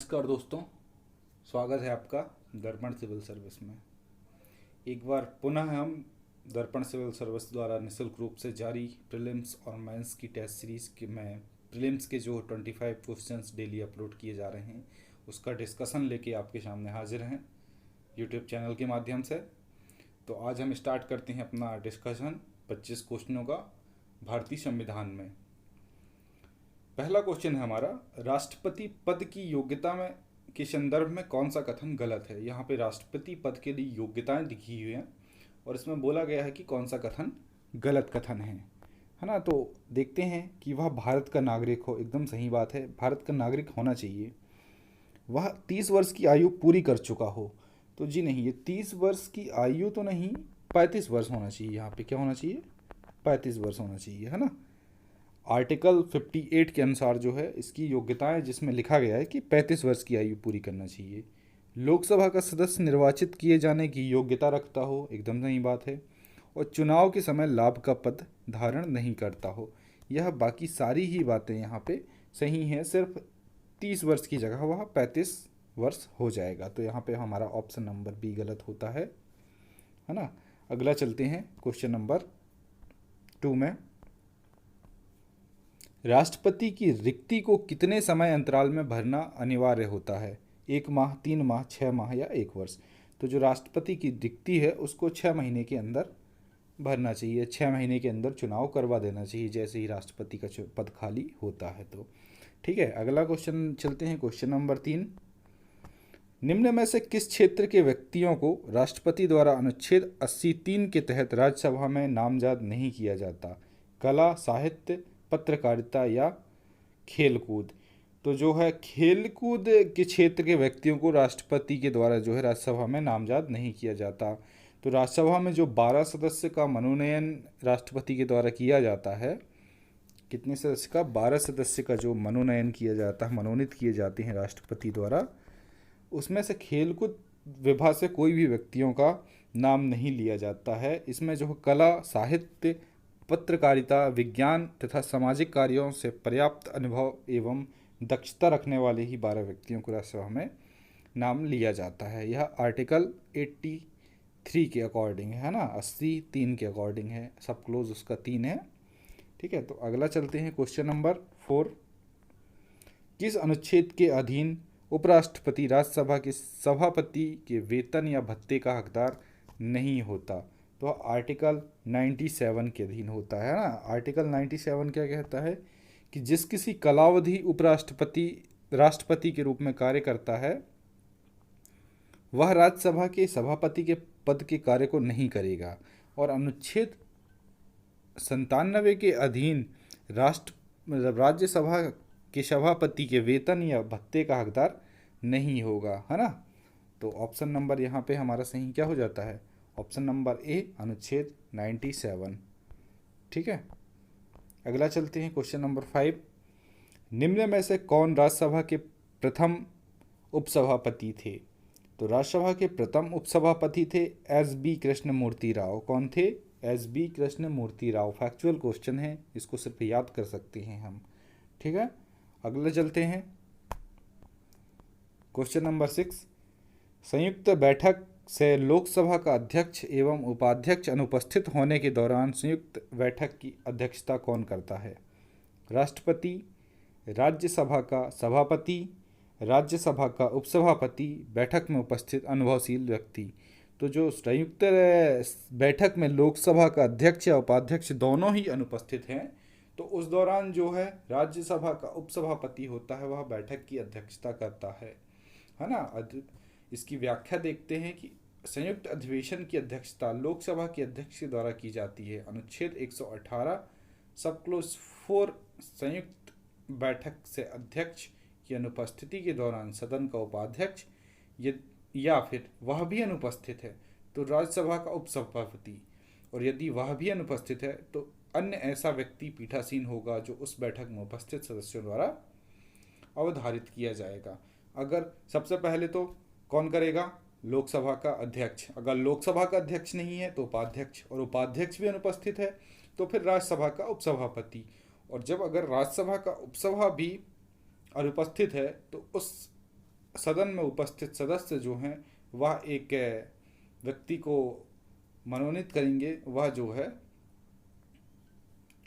नमस्कार दोस्तों, स्वागत है आपका दर्पण सिविल सर्विस में। एक बार पुनः हम दर्पण सिविल सर्विस द्वारा निःशुल्क रूप से जारी प्रीलिम्स और मेंस की टेस्ट सीरीज़ के में प्रीलिम्स के जो 25 क्वेश्चंस डेली अपलोड किए जा रहे हैं उसका डिस्कशन लेके आपके सामने हाजिर हैं यूट्यूब चैनल के माध्यम से। तो आज हम स्टार्ट करते हैं अपना डिस्कशन 25 क्वेश्चनों का भारतीय संविधान में। पहला क्वेश्चन है हमारा, राष्ट्रपति पद की योग्यता में के संदर्भ में कौन सा कथन गलत है। यहाँ पे राष्ट्रपति पद के लिए योग्यताएं लिखी हुई हैं और इसमें बोला गया है कि कौन सा कथन गलत कथन है ना। तो देखते हैं कि वह भारत का नागरिक हो। एकदम सही बात है, भारत का नागरिक होना चाहिए। वह 30 वर्ष की आयु पूरी कर चुका हो। तो जी नहीं, ये 30 वर्ष की आयु तो नहीं, 35 वर्ष होना चाहिए। यहाँ पे क्या होना चाहिए, 35 वर्ष होना चाहिए, है ना। आर्टिकल 58 के अनुसार जो है इसकी योग्यताएं, जिसमें लिखा गया है कि 35 वर्ष की आयु पूरी करना चाहिए। लोकसभा का सदस्य निर्वाचित किए जाने की योग्यता रखता हो, एकदम सही बात है। और चुनाव के समय लाभ का पद धारण नहीं करता हो। यह बाकी सारी ही बातें यहाँ पे सही हैं, सिर्फ 30 वर्ष की जगह वह 35 वर्ष हो जाएगा। तो यहाँ पे हमारा ऑप्शन नंबर बी गलत होता है ना। अगला चलते हैं क्वेश्चन नंबर 2 में। राष्ट्रपति की रिक्ति को कितने समय अंतराल में भरना अनिवार्य होता है। 1 माह, 3 माह, 6 माह या 1 वर्ष। तो जो राष्ट्रपति की रिक्ति है उसको 6 महीने के अंदर भरना चाहिए। 6 महीने के अंदर चुनाव करवा देना चाहिए जैसे ही राष्ट्रपति का पद खाली होता है। तो ठीक है, अगला क्वेश्चन चलते हैं, क्वेश्चन नंबर 3। निम्न में से किस क्षेत्र के व्यक्तियों को राष्ट्रपति द्वारा अनुच्छेद 80(3) के तहत राज्यसभा में नामजद नहीं किया जाता। कला, साहित्य, पत्रकारिता या खेलकूद। तो जो है खेलकूद के क्षेत्र के व्यक्तियों को राष्ट्रपति के द्वारा जो है राज्यसभा में नामजद नहीं किया जाता। तो राज्यसभा में जो 12 सदस्य का मनोनयन राष्ट्रपति के द्वारा किया जाता है, कितने सदस्य का, 12 सदस्य का जो मनोनयन किया जाता है, मनोनीत किए जाते हैं राष्ट्रपति द्वारा, उसमें से खेलकूद विभाग से कोई भी व्यक्तियों का नाम नहीं लिया जाता है। इसमें जो कला, साहित्य, पत्रकारिता, विज्ञान तथा सामाजिक कार्यों से पर्याप्त अनुभव एवं दक्षता रखने वाले ही 12 व्यक्तियों को राज्यसभा में नाम लिया जाता है। यह आर्टिकल 83 के अकॉर्डिंग है ना, 80(3) के अकॉर्डिंग है। सब क्लोज उसका 3 है। ठीक है, तो अगला चलते हैं क्वेश्चन नंबर 4। किस अनुच्छेद के अधीन उपराष्ट्रपति राज्यसभा के सभापति के वेतन या भत्ते का हकदार नहीं होता। तो आर्टिकल 97 के अधीन होता है ना। आर्टिकल 97 क्या कहता है कि जिस किसी कालावधि उपराष्ट्रपति राष्ट्रपति के रूप में कार्य करता है वह राज्यसभा के सभापति के पद के कार्य को नहीं करेगा। और अनुच्छेद 97 के अधीन राज्यसभा के सभापति के वेतन या भत्ते का हकदार नहीं होगा, है ना। तो ऑप्शन नंबर यहाँ पे हमारा सही क्या हो जाता है, ऑप्शन नंबर ए, अनुच्छेद 97। ठीक है, अगला चलते हैं क्वेश्चन नंबर 5। निम्न में से कौन राज्यसभा के प्रथम उपसभापति थे। तो राज्यसभा के प्रथम उपसभापति थे एस.बी. कृष्णमूर्ति राव। कौन थे, S B. Krishnamurthy Rao. Factual question है, इसको सिर्फ याद कर सकते हैं हम। ठीक है, अगला चलते हैं क्वेश्चन नंबर 6। संयुक्त बैठक से लोकसभा का अध्यक्ष एवं उपाध्यक्ष अनुपस्थित होने के दौरान संयुक्त बैठक की अध्यक्षता कौन करता है। राष्ट्रपति, राज्यसभा का सभापति, राज्यसभा का उपसभापति, बैठक में उपस्थित अनुभवशील व्यक्ति। तो जो संयुक्त बैठक में लोकसभा का अध्यक्ष या उपाध्यक्ष दोनों ही अनुपस्थित हैं, तो उस दौरान जो है राज्यसभा का उपसभापति होता है, वह बैठक की अध्यक्षता करता है ना। इसकी व्याख्या देखते हैं कि संयुक्त अधिवेशन की अध्यक्षता लोकसभा के अध्यक्ष के द्वारा की जाती है। अनुच्छेद 118 सब क्लोज 4 संयुक्त बैठक से अध्यक्ष की अनुपस्थिति के दौरान सदन का उपाध्यक्ष या फिर वह भी अनुपस्थित है तो राज्यसभा का उपसभापति, और यदि वह भी अनुपस्थित है तो अन्य ऐसा व्यक्ति पीठासीन होगा जो उस बैठक में उपस्थित सदस्यों द्वारा अवधारित किया जाएगा। अगर सबसे पहले तो कौन करेगा, लोकसभा का अध्यक्ष। अगर लोकसभा का अध्यक्ष नहीं है तो उपाध्यक्ष, और उपाध्यक्ष भी अनुपस्थित है तो फिर राज्यसभा का उपसभापति। और जब अगर राज्यसभा का उपसभा भी अनुपस्थित है तो उस सदन में उपस्थित सदस्य जो हैं वह एक व्यक्ति को मनोनीत करेंगे, वह जो है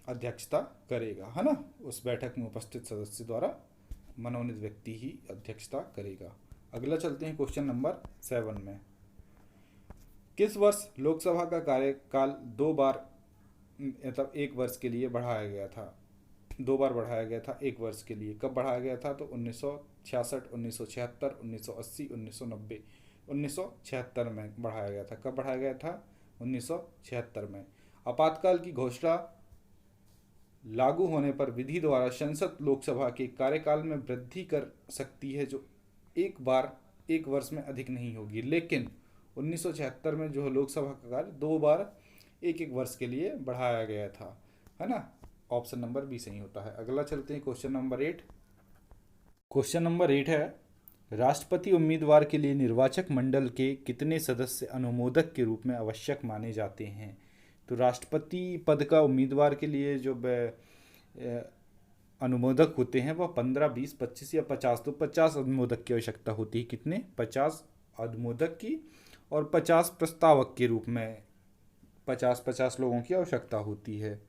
अध्यक्षता करेगा, है ना। उस बैठक में उपस्थित सदस्य द्वारा मनोनीत व्यक्ति ही अध्यक्षता करेगा। अगला चलते हैं क्वेश्चन नंबर 7 में। किस वर्ष लोकसभा का कार्यकाल 2 बार मतलब 1 वर्ष के लिए बढ़ाया गया था? 2 बार बढ़ाया गया था 1 वर्ष के लिए। कब बढ़ाया गया था? तो 1966, 1976, 1980, 1990। 1976 में बढ़ाया गया था। कब बढ़ाया गया था? 1976 में। आपातकाल की घोषणा लागू होने पर विधि द्वारा संसद लोकसभा के कार्यकाल में वृद्धि कर सकती है, जो एक बार 1 वर्ष में अधिक नहीं होगी। लेकिन 1976 में जो लोकसभा का कार्य 2 बार 1-1 वर्ष के लिए बढ़ाया गया था, है ना। ऑप्शन नंबर बी सही होता है। अगला चलते हैं क्वेश्चन नंबर 8। क्वेश्चन नंबर 8 है, राष्ट्रपति उम्मीदवार के लिए निर्वाचक मंडल के कितने सदस्य अनुमोदक के रूप में आवश्यक माने जाते हैं? तो राष्ट्रपति पद का उम्मीदवार के लिए जो अनुमोदक होते हैं वह 15, 20, 25 या 50। तो 50 अनुमोदक की आवश्यकता होती है। कितने? 50 अनुमोदक की और 50 प्रस्तावक के रूप में 50-50 लोगों की आवश्यकता होती है।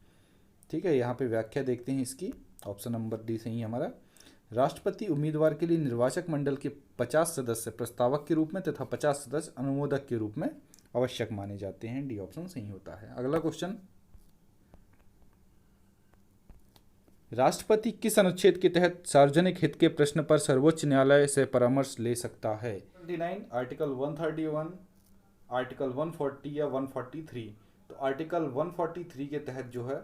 ठीक है, यहाँ पे व्याख्या देखते हैं इसकी। ऑप्शन नंबर डी सही है हमारा। राष्ट्रपति उम्मीदवार के लिए निर्वाचक मंडल के 50 सदस्य प्रस्तावक के रूप में तथा 50 सदस्य अनुमोदक के रूप में आवश्यक माने जाते हैं। डी ऑप्शन सही होता है। अगला क्वेश्चन, राष्ट्रपति किस अनुच्छेद के तहत सार्वजनिक हित के प्रश्न पर सर्वोच्च न्यायालय से परामर्श ले सकता है? 29, आर्टिकल 131, आर्टिकल 140 या 143। तो आर्टिकल 143 के तहत जो है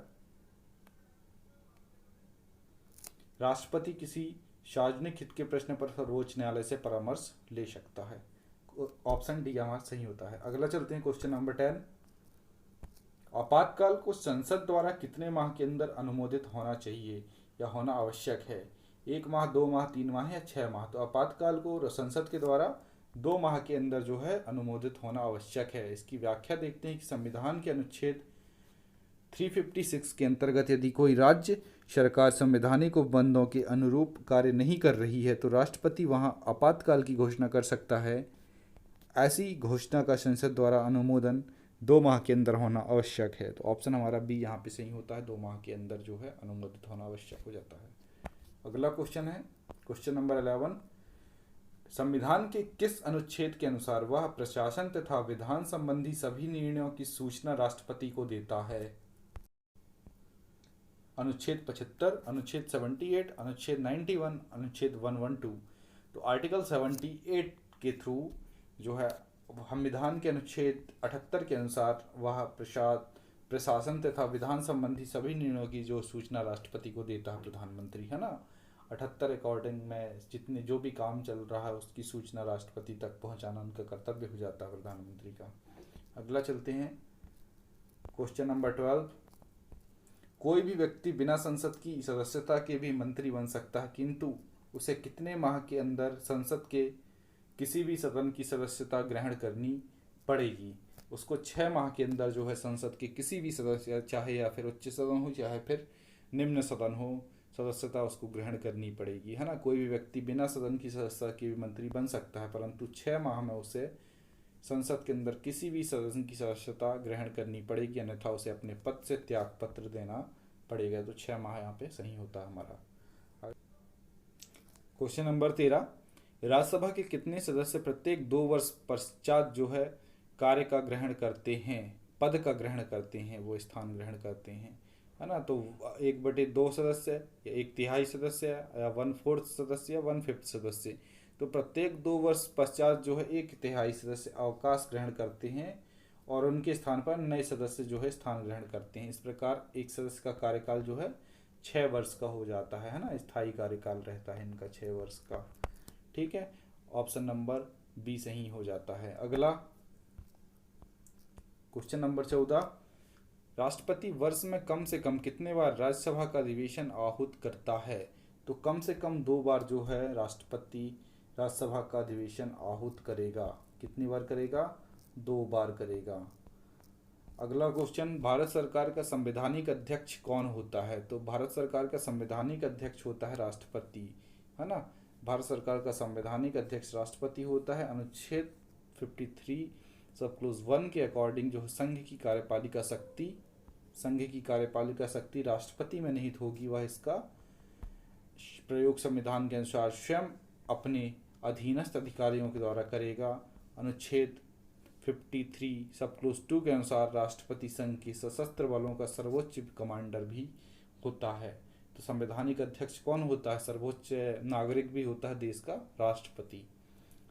राष्ट्रपति किसी सार्वजनिक हित के प्रश्न पर सर्वोच्च न्यायालय से परामर्श ले सकता है। ऑप्शन डी हमारा सही होता है। अगला चलते हैं क्वेश्चन नंबर 10। आपातकाल को संसद द्वारा कितने माह के अंदर अनुमोदित होना चाहिए या होना आवश्यक है? 1 माह, 2 माह, 3 माह या 6 माह? तो आपातकाल को संसद के द्वारा 2 माह के अंदर जो है अनुमोदित होना आवश्यक है। इसकी व्याख्या देखते हैं कि संविधान के अनुच्छेद 356 के अंतर्गत यदि कोई राज्य सरकार संवैधानिक उपबंधों के अनुरूप कार्य नहीं कर रही है तो राष्ट्रपति वहां आपातकाल की घोषणा कर सकता है। ऐसी घोषणा का संसद द्वारा अनुमोदन 2 माह के अंदर होना आवश्यक है। तो ऑप्शन हमारा बी यहाँ पे सही होता है। 2 माह के अंदर जो है अनुमोदित होना आवश्यक हो जाता है। अगला क्वेश्चन है क्वेश्चन नंबर 11। संविधान के किस अनुच्छेद के अनुसार वह प्रशासन तथा विधान संबंधी सभी निर्णयों की सूचना राष्ट्रपति को देता है? अनुच्छेद 75, अनुच्छेद 78, अनुच्छेद 91, अनुच्छेद 112। तो आर्टिकल 78 के थ्रू जो है संविधान के अनुच्छेद 78 के अनुसार वह प्रशासन तथा विधान संबंधी सभी निर्णयों की जो सूचना राष्ट्रपति को देता है प्रधानमंत्री, है ना। 78 अकॉर्डिंग में जितने जो भी काम चल रहा है उसकी सूचना राष्ट्रपति तक पहुंचाना उनका कर्तव्य हो जाता है प्रधानमंत्री का। अगला चलते हैं क्वेश्चन नंबर 12। कोई भी व्यक्ति बिना संसद की सदस्यता के भी मंत्री बन सकता है, किंतु उसे कितने माह के अंदर संसद के किसी भी सदन की सदस्यता ग्रहण करनी पड़ेगी? उसको 6 माह के अंदर जो है संसद के किसी भी सदस्य, चाहे या फिर उच्च सदन हो चाहे फिर निम्न सदन हो, सदस्यता उसको ग्रहण करनी पड़ेगी, है ना। कोई भी व्यक्ति बिना सदन की सदस्यता के भी मंत्री बन सकता है, परंतु 6 माह में उसे संसद के अंदर किसी भी सदस्य की सदस्यता ग्रहण करनी पड़ेगी, अन्यथा उसे अपने पद से त्याग पत्र देना पड़ेगा। तो 6 माह यहाँ पे सही होता है हमारा। Question number 13। राज्यसभा के कितने सदस्य प्रत्येक 2 वर्ष पश्चात जो है कार्य का ग्रहण करते हैं, पद का ग्रहण करते हैं, वो स्थान ग्रहण करते हैं, है ना। तो 1/2 सदस्य या 1/3 सदस्य या 1/4 सदस्य या 1/5 सदस्य। तो प्रत्येक 2 वर्ष पश्चात जो है 1/3 सदस्य अवकाश ग्रहण करते हैं और उनके स्थान पर नए सदस्य जो है स्थान ग्रहण करते हैं। इस प्रकार एक सदस्य का कार्यकाल जो है 6 वर्ष का हो जाता है ना। स्थायी कार्यकाल रहता है इनका 6 वर्ष का। ठीक है, ऑप्शन नंबर बी सही हो जाता है। अगला क्वेश्चन नंबर 14। राष्ट्रपति वर्ष में कम से कम कितने बार राज्यसभा का अधिवेशन आहूत करता है? तो कम से कम 2 बार जो है राष्ट्रपति राज्यसभा का अधिवेशन आहूत करेगा। कितनी बार करेगा? 2 बार करेगा। अगला क्वेश्चन, भारत सरकार का संवैधानिक अध्यक्ष कौन होता है? तो भारत सरकार का संवैधानिक अध्यक्ष होता है राष्ट्रपति, है ना। भारत सरकार का संवैधानिक अध्यक्ष राष्ट्रपति होता है। अनुच्छेद 53 सब क्लोज 1 के अकॉर्डिंग जो है संघ की कार्यपालिका शक्ति राष्ट्रपति में निहित होगी, वह इसका प्रयोग संविधान के अनुसार स्वयं अपने अधीनस्थ अधिकारियों के द्वारा करेगा। अनुच्छेद 53 सब क्लोज 2 के अनुसार राष्ट्रपति संघ के सशस्त्र बलों का सर्वोच्च कमांडर भी होता है। तो संवैधानिक अध्यक्ष कौन होता है? सर्वोच्च नागरिक भी होता है देश का, राष्ट्रपति।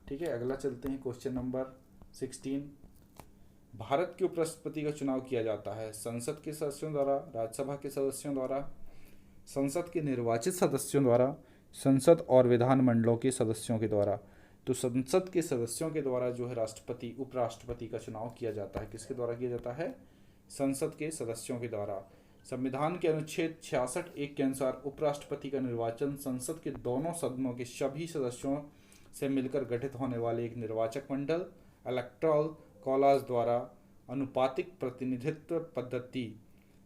ठीक है, अगला चलते हैं क्वेश्चन नंबर 16। भारत के उपराष्ट्रपति का चुनाव किया जाता है संसद के सदस्यों द्वारा, राज्यसभा के सदस्यों द्वारा, संसद के निर्वाचित सदस्यों द्वारा, संसद और विधानमंडलों के सदस्यों के द्वारा। तो संसद के सदस्यों के द्वारा जो है राष्ट्रपति उपराष्ट्रपति का चुनाव किया जाता है। किसके द्वारा किया जाता है? संसद के सदस्यों के द्वारा। संविधान के अनुच्छेद 66(1) के अनुसार उपराष्ट्रपति का निर्वाचन संसद के दोनों सदनों के सभी सदस्यों से मिलकर गठित होने वाले एक निर्वाचक मंडल इलेक्टोरल कॉलेज द्वारा अनुपातिक प्रतिनिधित्व पद्धति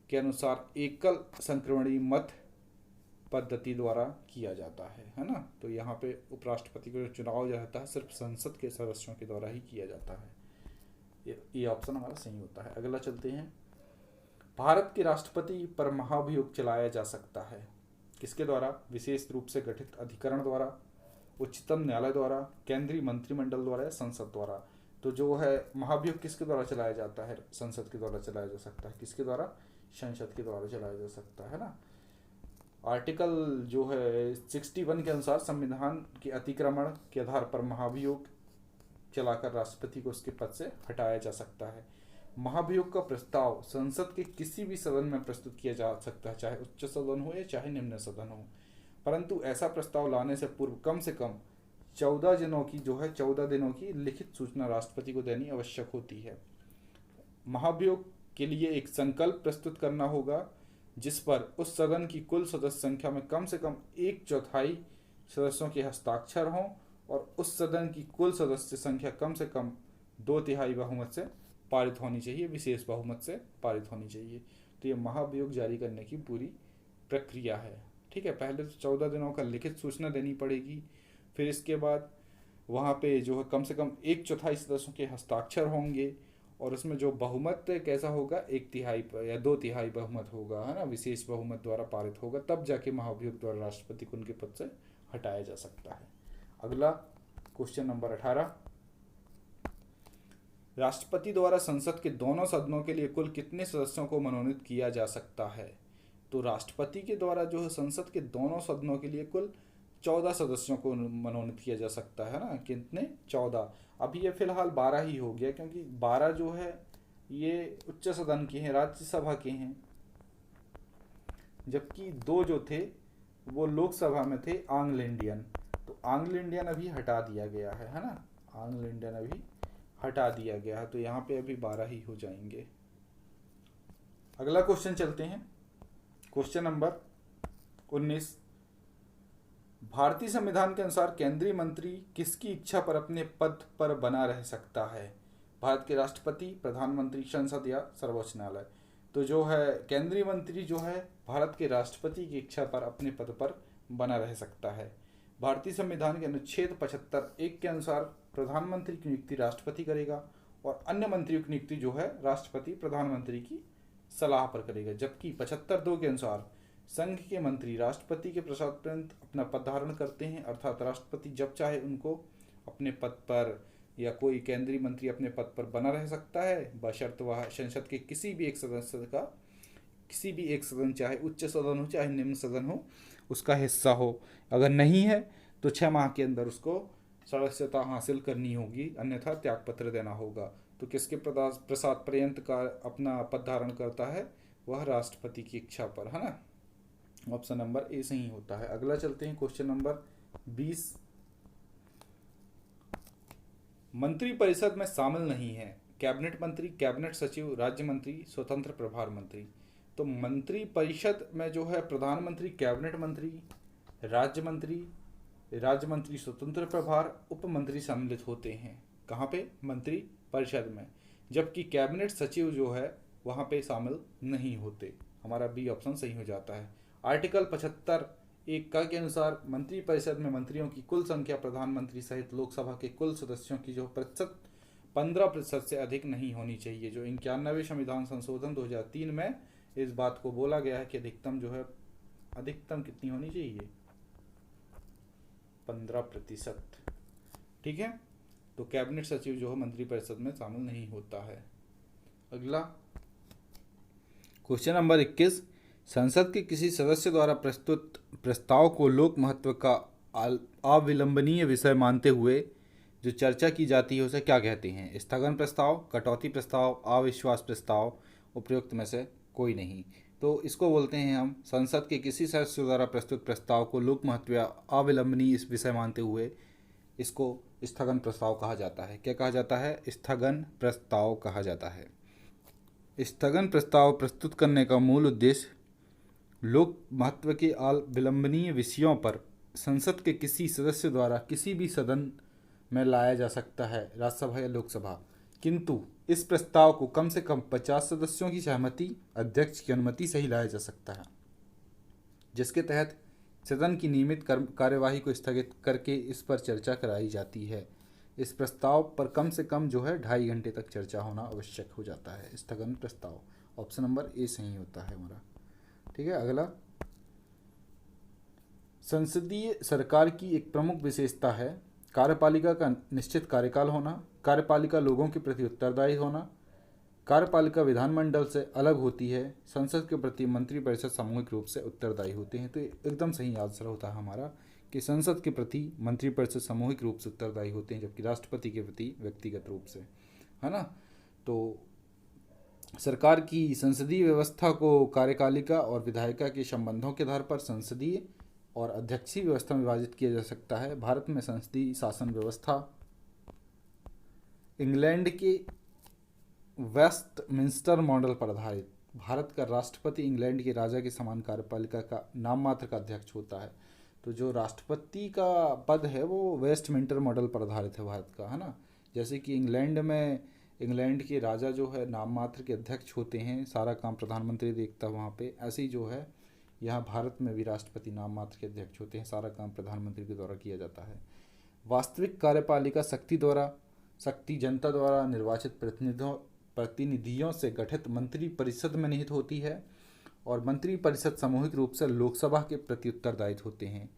के अनुसार एकल संक्रमणी मत पद्धति द्वारा किया जाता है ना। तो यहाँ पे उपराष्ट्रपति का चुनाव जो रहता है सिर्फ संसद के सदस्यों के द्वारा ही किया जाता है। ये ऑप्शन हमारा सही होता है। अगला चलते हैं। भारत के राष्ट्रपति पर महाभियोग चलाया जा सकता है किसके द्वारा? विशेष रूप से गठित अधिकरण द्वारा, उच्चतम न्यायालय द्वारा, केंद्रीय मंत्रिमंडल द्वारा या संसद द्वारा। तो जो है महाभियोग किसके द्वारा चलाया जाता है? संसद के द्वारा चलाया जा सकता है। किसके द्वारा? संसद के द्वारा चलाया जा सकता है ना। आर्टिकल जो है 61 के अनुसार संविधान के अतिक्रमण के आधार पर महाभियोग चलाकर राष्ट्रपति को उसके पद से हटाया जा सकता है। महाभियोग का प्रस्ताव संसद के किसी भी सदन में प्रस्तुत किया जा सकता है, चाहे उच्च सदन हो या चाहे निम्न सदन हो, परंतु ऐसा प्रस्ताव लाने से पूर्व कम से कम 14 दिनों की लिखित सूचना राष्ट्रपति को देनी आवश्यक होती है। महाभियोग के लिए एक संकल्प प्रस्तुत करना होगा जिस पर उस सदन की कुल सदस्य संख्या में कम से कम 1/4 सदस्यों के हस्ताक्षर हों और उस सदन की कुल सदस्य संख्या कम से कम 2/3 बहुमत से पारित होनी चाहिए, विशेष बहुमत से पारित होनी चाहिए। तो ये महाभियोग जारी करने की पूरी प्रक्रिया है। ठीक है, पहले तो 14 दिनों का लिखित सूचना देनी पड़ेगी, फिर इसके बाद वहाँ पे जो है कम से कम 1/4 सदस्यों के हस्ताक्षर होंगे और उसमें जो बहुमत कैसा होगा? 1/3 या 2/3 बहुमत होगा, है ना, विशेष बहुमत द्वारा पारित होगा, तब जाके महाभियोग द्वारा राष्ट्रपति को उनके पद से हटाया जा सकता है। अगला क्वेश्चन नंबर 18। राष्ट्रपति द्वारा संसद के दोनों सदनों के लिए कुल कितने सदस्यों को मनोनीत किया जा सकता है? तो राष्ट्रपति के द्वारा जो है संसद के दोनों सदनों के लिए कुल 14 सदस्यों को मनोनीत किया जा सकता है ना। कितने? 14। अभी ये फिलहाल 12 ही हो गया, क्योंकि 12 जो है ये उच्च सदन के हैं, राज्यसभा के हैं, जबकि 2 जो थे वो लोकसभा में थे, आंग्ल इंडियन। तो आंग्ल इंडियन अभी हटा दिया गया है ना, आंग्ल इंडियन अभी हटा दिया गया है, तो यहाँ पे अभी 12 ही हो जाएंगे। अगला क्वेश्चन चलते हैं, क्वेश्चन नंबर 19। भारतीय संविधान के अनुसार केंद्रीय मंत्री किसकी इच्छा पर अपने पद पर बना रह सकता है? भारत के राष्ट्रपति, प्रधानमंत्री, संसद या सर्वोच्च न्यायालय। तो जो है केंद्रीय मंत्री जो है भारत के राष्ट्रपति की इच्छा पर अपने पद पर बना रह सकता है। भारतीय संविधान के अनुच्छेद 75(1) के अनुसार प्रधानमंत्री की नियुक्ति राष्ट्रपति करेगा और अन्य मंत्रियों की नियुक्ति जो है राष्ट्रपति प्रधानमंत्री की सलाह पर करेगा, जबकि 75(2) के अनुसार संघ के मंत्री राष्ट्रपति के प्रसाद पर्यंत अपना पद धारण करते हैं, अर्थात राष्ट्रपति जब चाहे उनको अपने पद पर या कोई केंद्रीय मंत्री अपने पद पर बना रह सकता है, बशर्त वह संसद के किसी भी एक सदन चाहे उच्च सदन हो चाहे निम्न सदन हो उसका हिस्सा हो। अगर नहीं है तो 6 माह के अंदर उसको सदस्यता हासिल करनी होगी, अन्यथा त्यागपत्र देना होगा। तो किसके प्रसाद पर्यंत का अपना पद धारण करता है? वह राष्ट्रपति की इच्छा पर, है ना। ऑप्शन नंबर ए सही होता है। अगला चलते हैं, क्वेश्चन नंबर 20। मंत्री परिषद में शामिल नहीं है कैबिनेट मंत्री, कैबिनेट सचिव, राज्य मंत्री, स्वतंत्र प्रभार मंत्री। तो मंत्री परिषद में जो है प्रधानमंत्री, कैबिनेट मंत्री, राज्य मंत्री, स्वतंत्र प्रभार, उप मंत्री सम्मिलित होते हैं। कहाँ पे? मंत्री परिषद में। जबकि कैबिनेट सचिव जो है वहाँ पे शामिल नहीं होते। हमारा बी ऑप्शन सही हो जाता है। आर्टिकल 75 एक क के अनुसार मंत्रिपरिषद में मंत्रियों की कुल संख्या प्रधानमंत्री सहित लोकसभा के कुल सदस्यों की जो प्रतिशत 15% से अधिक नहीं होनी चाहिए। जो 91वें संविधान संशोधन 2003 में इस बात को बोला गया है कि अधिकतम जो है, अधिकतम कितनी होनी चाहिए, 15%। ठीक है, तो कैबिनेट सचिव जो है मंत्रिपरिषद में शामिल नहीं होता है। अगला क्वेश्चन नंबर 21, संसद के किसी सदस्य द्वारा प्रस्तुत प्रस्ताव को लोक महत्व का अविलंबनीय विषय मानते हुए जो चर्चा की जाती है उसे क्या कहते हैं? स्थगन प्रस्ताव, कटौती प्रस्ताव, अविश्वास प्रस्ताव, उपयुक्त में से कोई नहीं। तो इसको बोलते हैं हम, संसद के किसी सदस्य द्वारा प्रस्तुत प्रस्ताव को लोक महत्व या अविलंबनीय इस विषय मानते हुए इसको स्थगन प्रस्ताव कहा जाता है। क्या कहा जाता है? स्थगन प्रस्ताव कहा जाता है। स्थगन प्रस्ताव प्रस्तुत करने का मूल उद्देश्य लोक महत्व के अविलंबनीय विषयों पर संसद के किसी सदस्य द्वारा किसी भी सदन में लाया जा सकता है, राज्यसभा या लोकसभा, किंतु इस प्रस्ताव को कम से कम 50 सदस्यों की सहमति, अध्यक्ष की अनुमति से ही लाया जा सकता है, जिसके तहत सदन की नियमित कार्यवाही को स्थगित करके इस पर चर्चा कराई जाती है। इस प्रस्ताव पर कम से कम जो है 2.5 घंटे तक चर्चा होना आवश्यक हो जाता है। स्थगन प्रस्ताव, ऑप्शन नंबर ए सही होता है हमारा। ठीक है, अगला, संसदीय सरकार की एक प्रमुख विशेषता है कार्यपालिका का निश्चित कार्यकाल होना, कार्यपालिका लोगों के प्रति उत्तरदायी होना, कार्यपालिका विधानमंडल से अलग होती है, संसद के प्रति मंत्रिपरिषद सामूहिक रूप से उत्तरदायी होते हैं। तो एकदम सही आंसर होता है हमारा कि संसद के प्रति मंत्रिपरिषद सामूहिक रूप से उत्तरदायी होते हैं, जबकि राष्ट्रपति के प्रति व्यक्तिगत रूप से, है ना। तो सरकार की संसदीय व्यवस्था को कार्यपालिका और विधायिका के संबंधों के आधार पर संसदीय और अध्यक्षीय व्यवस्था में विभाजित किया जा सकता है। भारत में संसदीय शासन व्यवस्था इंग्लैंड के वेस्टमिंस्टर मॉडल पर आधारित, भारत का राष्ट्रपति इंग्लैंड के राजा के समान कार्यपालिका का नाम मात्र का अध्यक्ष होता है। तो जो राष्ट्रपति का पद है वो वेस्टमिंस्टर मॉडल पर आधारित है भारत का, है ना। जैसे कि इंग्लैंड में इंग्लैंड के राजा जो है नाम मात्र के अध्यक्ष होते हैं, सारा काम प्रधानमंत्री देखता है वहाँ पे, ऐसे ही जो है यहाँ भारत में भी राष्ट्रपति नाम मात्र के अध्यक्ष होते हैं, सारा काम प्रधानमंत्री के द्वारा किया जाता है। वास्तविक कार्यपालिका शक्ति जनता द्वारा निर्वाचित प्रतिनिधियों से गठित मंत्रिपरिषद में निहित होती है और मंत्रिपरिषद सामूहिक रूप से लोकसभा के प्रति उत्तरदायित्व होते हैं,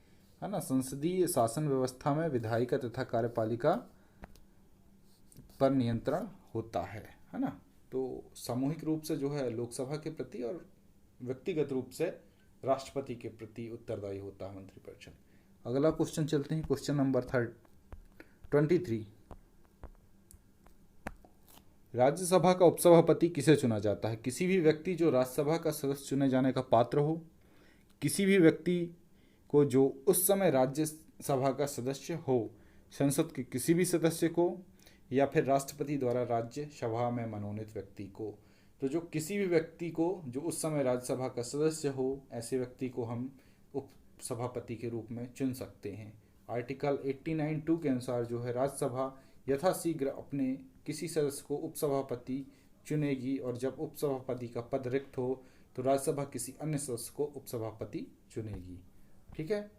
है ना। संसदीय शासन व्यवस्था में विधायिका तथा कार्यपालिका पर नियंत्रण होता है ना। तो सामूहिक रूप से जो है लोकसभा के प्रति और व्यक्तिगत रूप से राष्ट्रपति के प्रति उत्तरदायी होता है मंत्रिपरिषद। अगला क्वेश्चन चलते हैं, क्वेश्चन नंबर 23, राज्यसभा का उपसभापति किसे चुना जाता है? किसी भी व्यक्ति जो राज्यसभा का सदस्य चुने जाने का पात्र हो, किसी भी व्यक्ति को जो उस समय राज्यसभा का सदस्य हो, संसद के किसी भी सदस्य को, या फिर राष्ट्रपति द्वारा राज्यसभा में मनोनीत व्यक्ति को। तो जो किसी भी व्यक्ति को जो उस समय राज्यसभा का सदस्य हो, ऐसे व्यक्ति को हम उपसभापति के रूप में चुन सकते हैं। आर्टिकल 89(2) के अनुसार जो है राज्यसभा यथाशीघ्र अपने किसी सदस्य को उपसभापति चुनेगी और जब उपसभापति का पद रिक्त हो तो राज्यसभा किसी अन्य सदस्य को उपसभापति चुनेगी। ठीक है,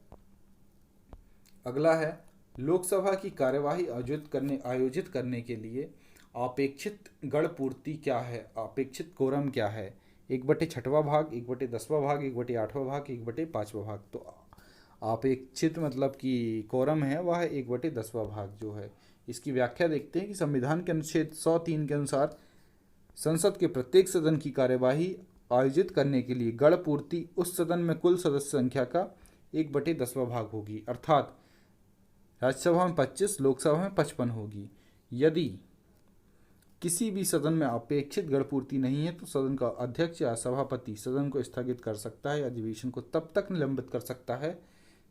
अगला है, लोकसभा की कार्यवाही आयोजित करने के लिए अपेक्षित गण पूर्ति क्या है? अपेक्षित कोरम क्या है? 1/6वां भाग, 1/10वां भाग, 1/8वां भाग, 1/5वां भाग। तो अपेक्षित मतलब कि कोरम है वह 1/10वां भाग जो है। इसकी व्याख्या देखते हैं कि संविधान के अनुच्छेद 103 के अनुसार संसद के प्रत्येक सदन की कार्यवाही आयोजित करने के लिए गण पूर्ति उस सदन में कुल सदस्य संख्या का 1/10वां भाग होगी, अर्थात राज्यसभा में 25, लोकसभा में 55 होगी। यदि किसी भी सदन में अपेक्षित गणपूर्ति नहीं है तो सदन का अध्यक्ष या सभापति सदन को स्थगित कर सकता है या अधिवेशन को तब तक निलंबित कर सकता है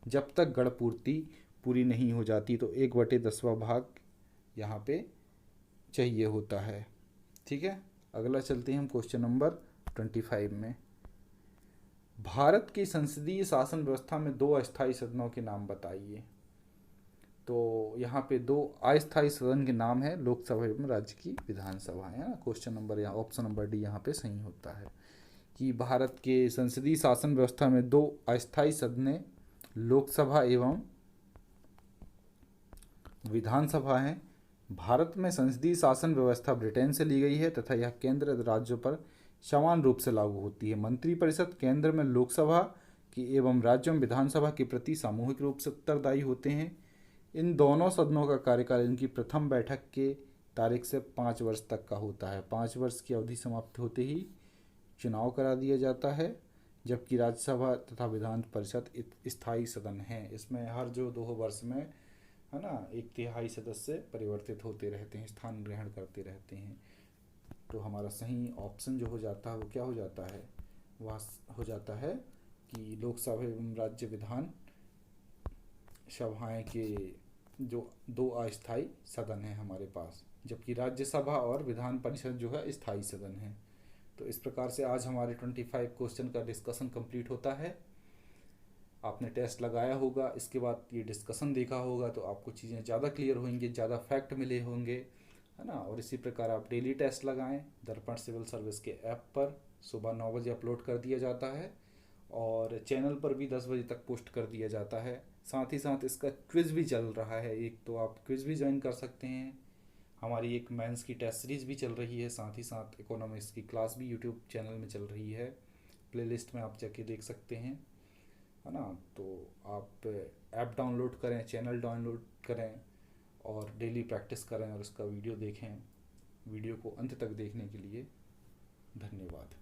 जब तक गणपूर्ति पूरी नहीं हो जाती। तो 1/10वां भाग यहाँ पे चाहिए होता है। ठीक है, अगला चलते हैं हम क्वेश्चन नंबर 25 में। भारत की संसदीय शासन व्यवस्था में 2 अस्थायी सदनों के नाम बताइए। तो यहाँ पे 2 अस्थायी सदन के नाम है लोकसभा एवं राज्य की विधानसभा, है ना। क्वेश्चन नंबर यहाँ ऑप्शन नंबर डी यहाँ पे सही होता है कि भारत के संसदीय शासन व्यवस्था में 2 अस्थायी सदनें लोकसभा एवं विधानसभा हैं। भारत में संसदीय शासन व्यवस्था ब्रिटेन से ली गई है तथा यह केंद्र राज्यों पर समान रूप से लागू होती है। मंत्रिपरिषद केंद्र में लोकसभा की एवं राज्यों में विधानसभा के प्रति सामूहिक रूप से उत्तरदायी होते हैं। इन दोनों सदनों का कार्यकाल इनकी प्रथम बैठक के तारीख से 5 वर्ष तक का होता है। 5 वर्ष की अवधि समाप्त होते ही चुनाव करा दिया जाता है। जबकि राज्यसभा तथा विधान परिषद स्थायी सदन हैं। इसमें हर जो 2 वर्ष में है ना 1/3 सदस्य परिवर्तित होते रहते हैं, स्थान ग्रहण करते रहते हैं। तो हमारा सही ऑप्शन जो हो जाता है वो क्या हो जाता है, वह हो जाता है कि लोकसभा एवं राज्य विधान सभाएं के जो 2 अस्थायी सदन हैं हमारे पास, जबकि राज्यसभा और विधान परिषद जो है स्थायी सदन है। तो इस प्रकार से आज हमारे 25 क्वेश्चन का डिस्कशन कंप्लीट होता है। आपने टेस्ट लगाया होगा, इसके बाद ये डिस्कशन देखा होगा तो आपको चीज़ें ज़्यादा क्लियर होंगी, ज़्यादा फैक्ट मिले होंगे, है ना। और इसी प्रकार आप डेली टेस्ट लगाएं। दर्पण सिविल सर्विस के ऐप पर सुबह 9 बजे अपलोड कर दिया जाता है और चैनल पर भी 10 बजे तक पोस्ट कर दिया जाता है। साथ ही साथ इसका क्विज़ भी चल रहा है एक, तो आप क्विज़ भी ज्वाइन कर सकते हैं। हमारी एक मेंस की टेस्ट सीरीज़ भी चल रही है, साथ ही साथ इकोनॉमिक्स की क्लास भी यूट्यूब चैनल में चल रही है। प्लेलिस्ट में आप जाके देख सकते हैं, है ना। तो आप ऐप डाउनलोड करें, चैनल डाउनलोड करें और डेली प्रैक्टिस करें और इसका वीडियो देखें। वीडियो को अंत तक देखने के लिए धन्यवाद।